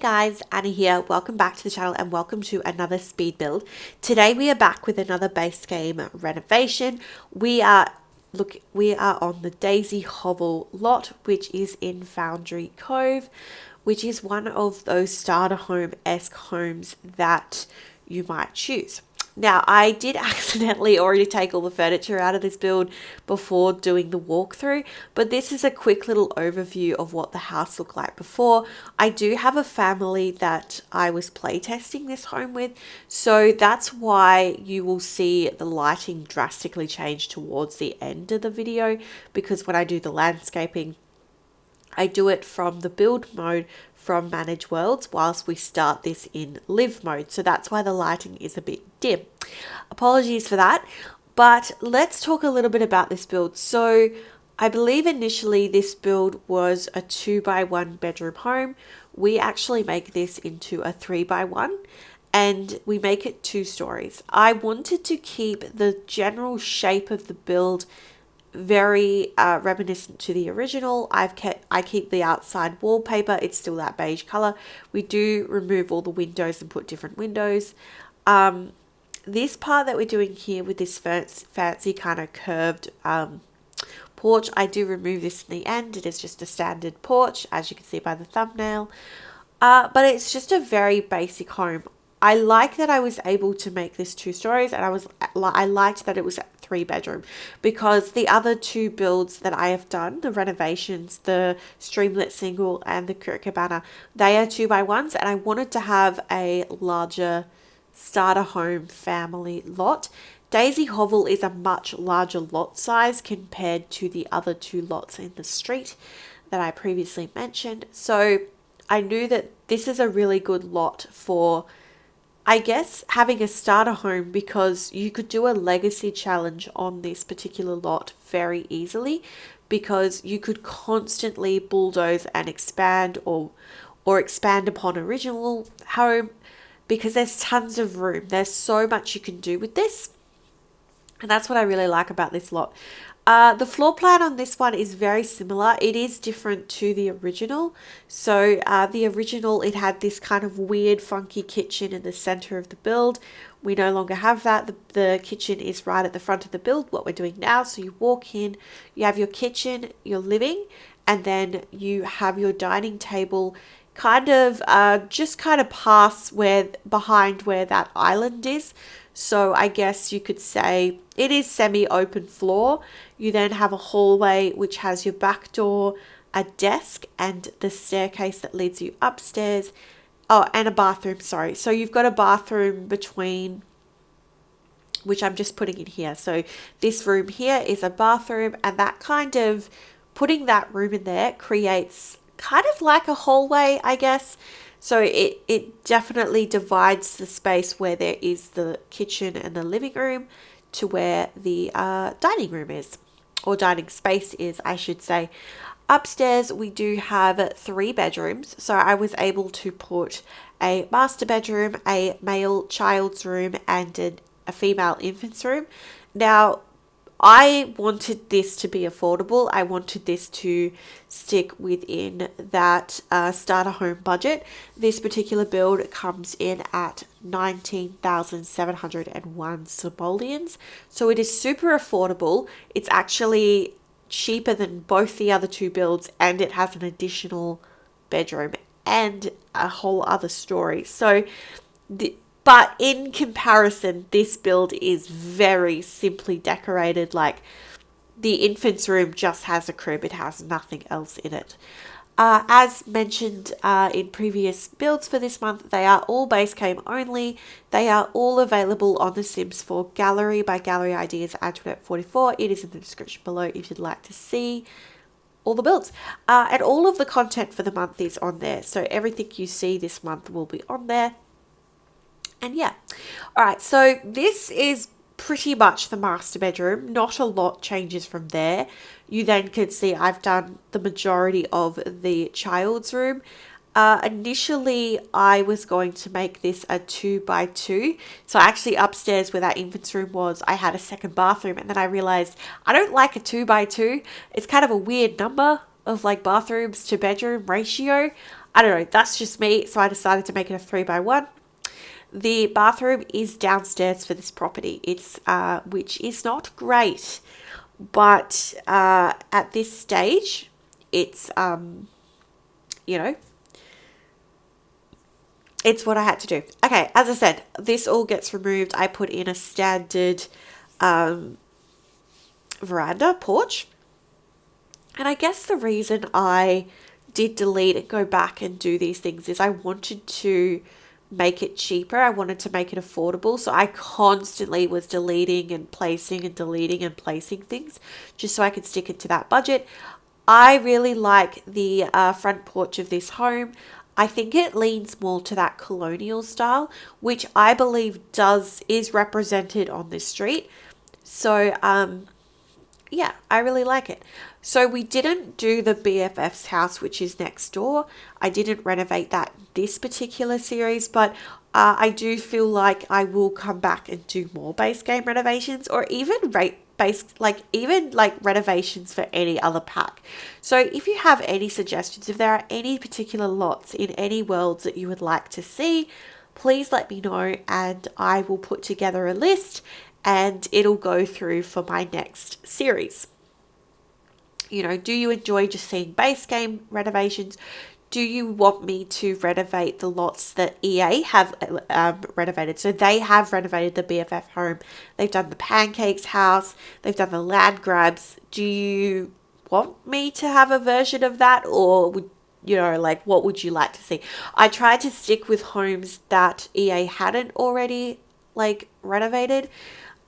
guys, Anna here. Welcome back to the channel and welcome to another speed build. Today we are back with another base game renovation. We are on the Daisy Hovel lot, which is in Foundry Cove, which is one of those starter home-esque homes that you might choose. Now, I did accidentally already take all the furniture out of this build before doing the walkthrough, but this is a quick little overview of what the house looked like before. I do have a family that I was playtesting this home with, so that's why you will see the lighting drastically change towards the end of the video, because when I do the landscaping, I do it from the build mode from Manage Worlds whilst we start this in live mode. So that's why the lighting is a bit dim. Apologies for that. But let's talk a little bit about this build. So I believe initially this build was a 2x1 bedroom home. We actually make this into a 3x1 and we make it 2 stories. I wanted to keep the general shape of the build very reminiscent to the original. I keep the outside wallpaper, it's still that beige color. We do remove all the windows and put different windows. This part that we're doing here with this fancy kind of curved porch, I do remove this in the end. It is just a standard porch, as you can see by the thumbnail, but it's just a very basic home. I like that I was able to make this 2 stories, and I liked that it was 3 bedroom, because the other 2 builds that I have done, the renovations, the Streamlit single and the Cabana, they are 2x1s, and I wanted to have a larger starter home family lot. Daisy Hovel is a much larger lot size compared to the other 2 lots in the street that I previously mentioned. So I knew that this is a really good lot for, I guess, having a starter home, because you could do a legacy challenge on this particular lot very easily, because you could constantly bulldoze and expand or expand upon original home, because there's tons of room. There's so much you can do with this. And that's what I really like about this lot. The floor plan on this one is very similar. It is different to the original. So the original, it had this kind of weird funky kitchen in the center of the build. We no longer have that. The kitchen is right at the front of the build, what we're doing now. So you walk in, you have your kitchen, your living, and then you have your dining table just kind of past behind where that island is. So I guess you could say it is semi-open floor. You then have a hallway which has your back door, a desk, and the staircase that leads you upstairs. Oh, and a bathroom, sorry. So you've got a bathroom between, which I'm just putting in here. So this room here is a bathroom, and that kind of, putting that room in there creates kind of like a hallway, I guess. So it definitely divides the space where there is the kitchen and the living room to where the dining room is, or dining space is, I should say. Upstairs, we do have 3 bedrooms. So I was able to put a master bedroom, a male child's room, and a female infant's room. Now, I wanted this to be affordable. I wanted this to stick within that starter home budget. This particular build comes in at 19,701 simoleons. So it is super affordable. It's actually cheaper than both the other 2 builds, and it has an additional bedroom and a whole other story. So but in comparison, this build is very simply decorated. Like, the infant's room just has a crib. It has nothing else in it. As mentioned in previous builds for this month, they are all base game only. They are all available on The Sims 4 Gallery by Gallery Ideas Antoinette44. It is in the description below if you'd like to see all the builds. And all of the content for the month is on there. So everything you see this month will be on there. And yeah, all right, so this is pretty much the master bedroom. Not a lot changes from there. You then can see I've done the majority of the child's room. Initially, I was going to make this a 2x2. So actually upstairs where that infant's room was, I had a second bathroom, and then I realized I don't like a 2x2. It's kind of a weird number of like bathrooms to bedroom ratio. I don't know, that's just me. So I decided to make it a 3x1. The bathroom is downstairs for this property. It's which is not great, but at this stage, it's you know, it's what I had to do. Okay, as I said, this all gets removed. I put in a standard veranda porch, and I guess the reason I did delete and go back and do these things is I wanted to make it cheaper. I wanted to make it affordable. So I constantly was deleting and placing and deleting and placing things just so I could stick it to that budget. I really like the front porch of this home. I think it leans more to that colonial style, which I believe is represented on this street. So yeah, I really like it. So we didn't do the BFF's house, which is next door. I didn't renovate that this particular series, but I do feel like I will come back and do more base game renovations, or even renovations for any other pack. So if you have any suggestions, if there are any particular lots in any worlds that you would like to see, please let me know, and I will put together a list and it'll go through for my next series. You know, do you enjoy just seeing base game renovations? Do you want me to renovate the lots that EA have renovated? So they have renovated the BFF home. They've done the Pancakes house. They've done the land grabs. Do you want me to have a version of that, or what would you like to see? I tried to stick with homes that EA hadn't already renovated.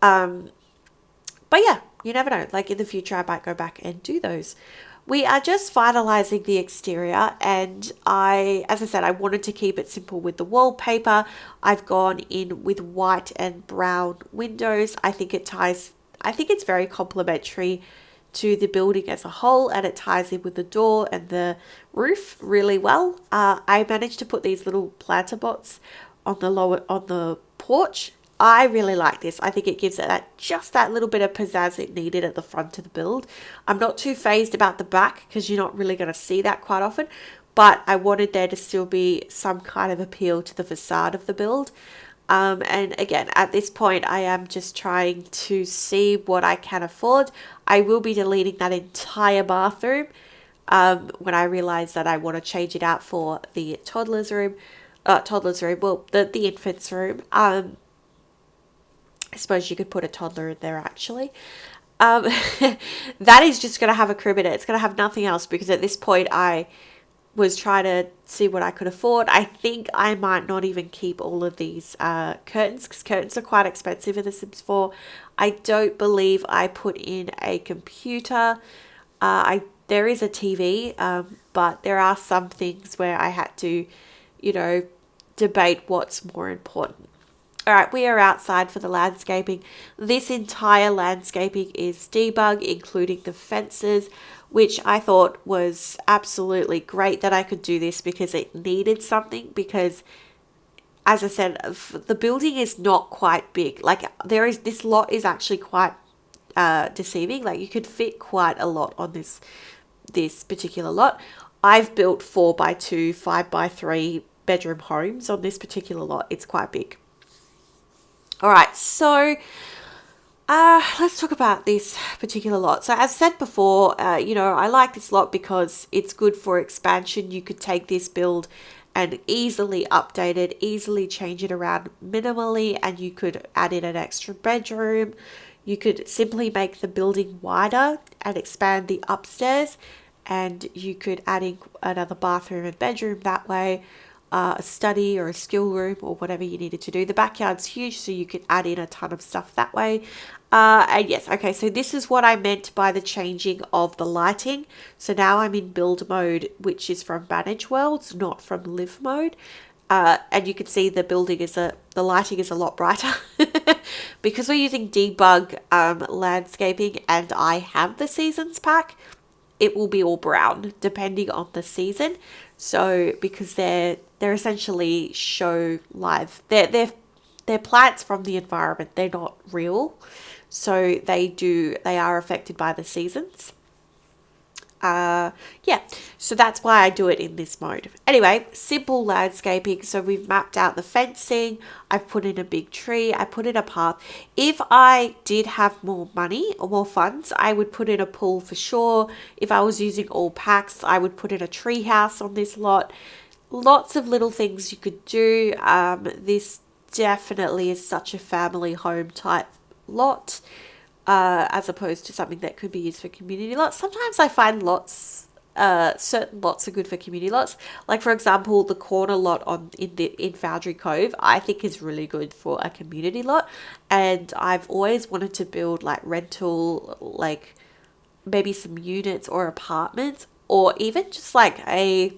But yeah, you never know. Like in the future, I might go back and do those. We are just finalizing the exterior, and as I said, I wanted to keep it simple with the wallpaper. I've gone in with white and brown windows. I think it's very complementary to the building as a whole, and it ties in with the door and the roof really well. I managed to put these little planter bots on the porch. I really like this. I think it gives it that little bit of pizzazz it needed at the front of the build. I'm not too phased about the back because you're not really going to see that quite often, but I wanted there to still be some kind of appeal to the facade of the build. And again, at this point, I am just trying to see what I can afford. I will be deleting that entire bathroom when I realize that I want to change it out for the toddler's room. Well, the infant's room. I suppose you could put a toddler in there actually. That is just going to have a crib in it. It's going to have nothing else because at this point I was trying to see what I could afford. I think I might not even keep all of these curtains because curtains are quite expensive in The Sims 4. I don't believe I put in a computer. There is a TV, but there are some things where I had to, debate what's more important. All right, we are outside for the landscaping. This entire landscaping is debug, including the fences, which I thought was absolutely great that I could do this because it needed something. Because, as I said, the building is not quite big. This lot is actually quite deceiving. Like you could fit quite a lot on this particular lot. I've built 4x2, 5x3 bedroom homes on this particular lot. It's quite big. All right, so let's talk about this particular lot. So as said before, I like this lot because it's good for expansion. You could take this build and easily update it, easily change it around minimally, and you could add in an extra bedroom. You could simply make the building wider and expand the upstairs, and you could add in another bathroom and bedroom that way. A study or a skill room or whatever you needed to do. The backyard's huge, so you could add in a ton of stuff that way. And yes, okay, so this is what I meant by the changing of the lighting. So now I'm in build mode, which is from manage worlds, not from live mode. And you can see the lighting is a lot brighter because we're using debug landscaping, and I have the seasons pack. It will be all brown depending on the season. So because they're essentially show live, they're plants from the environment. They're not real, so they are affected by the seasons. Yeah, so that's why I do it in this mode. Anyway, simple landscaping. So we've mapped out the fencing. I've put in a big tree. I put in a path. If I did have more money or more funds, I would put in a pool for sure. If I was using all packs, I would put in a tree house on this lot. Lots of little things you could do. This definitely is such a family home type lot, as opposed to something that could be used for community lots. Sometimes I find certain lots are good for community lots. Like for example, the corner lot in Foundry Cove, I think is really good for a community lot. And I've always wanted to build like rental, like maybe some units or apartments, or even just like a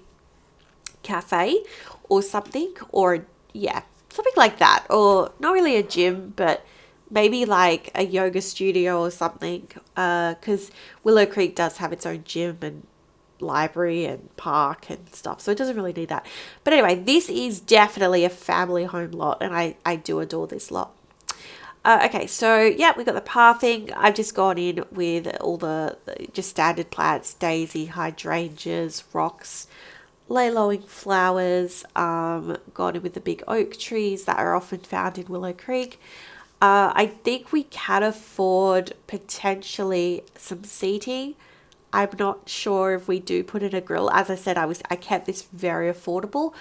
cafe or something, or yeah, something like that, or not really a gym, but maybe like a yoga studio or something, because Willow Creek does have its own gym and library and park and stuff, so it doesn't really need that. But anyway, this is definitely a family home lot, and I do adore this lot. Okay, so yeah, we got the pathing. I've just gone in with all the just standard plants, daisy, hydrangeas, rocks, lay-lowing flowers, gone in with the big oak trees that are often found in Willow Creek. I think we can afford potentially some seating. I'm not sure if we do put in a grill. As I said, I kept this very affordable,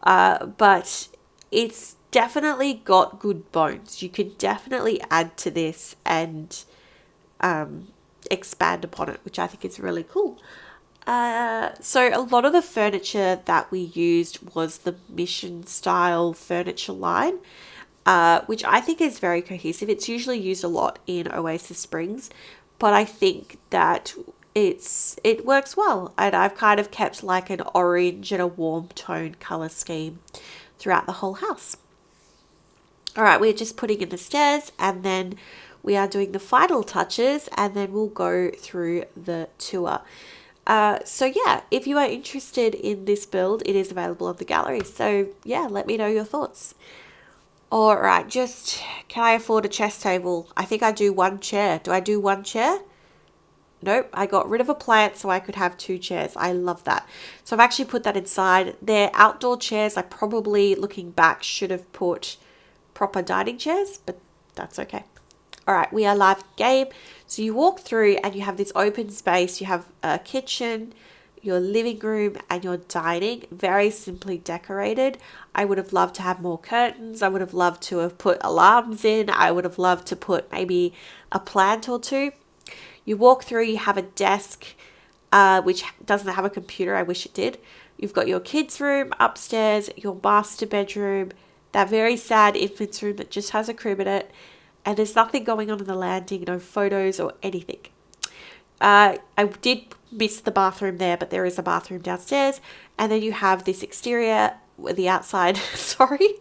but it's definitely got good bones. You can definitely add to this and expand upon it, which I think is really cool. So a lot of the furniture that we used was the Mission style furniture line, which I think is very cohesive. It's usually used a lot in Oasis Springs, but I think that it works well. And I've kind of kept like an orange and a warm tone color scheme throughout the whole house. All right, we're just putting in the stairs, and then we are doing the final touches, and then we'll go through the tour. So yeah, if you are interested in this build, it is available on the gallery. So yeah, let me know your thoughts. All right, just can I afford a chess table? I think I do one chair. Do I do one chair? Nope, I got rid of a plant so I could have two chairs. I love that. So I've actually put that inside. They're outdoor chairs. I probably, looking back, should have put proper dining chairs, but that's okay. All right, we are live game. So you walk through and you have this open space. You have a kitchen, your living room, and your dining, very simply decorated. I would have loved to have more curtains. I would have loved to have put alarms in. I would have loved to put maybe a plant or two. You walk through, you have a desk, which doesn't have a computer. I wish it did. You've got your kids' room upstairs, your master bedroom, that very sad infant's room that just has a crib in it, and there's nothing going on in the landing, no photos or anything. I did miss the bathroom there, but there is a bathroom downstairs. And then you have this exterior, the outside, sorry.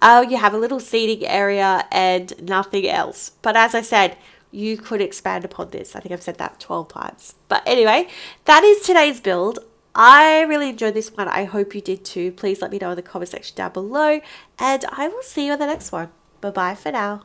You have a little seating area and nothing else. But as I said, you could expand upon this. I think I've said that 12 times. But anyway, that is today's build. I really enjoyed this one. I hope you did too. Please let me know in the comment section down below. And I will see you in the next one. Bye-bye for now.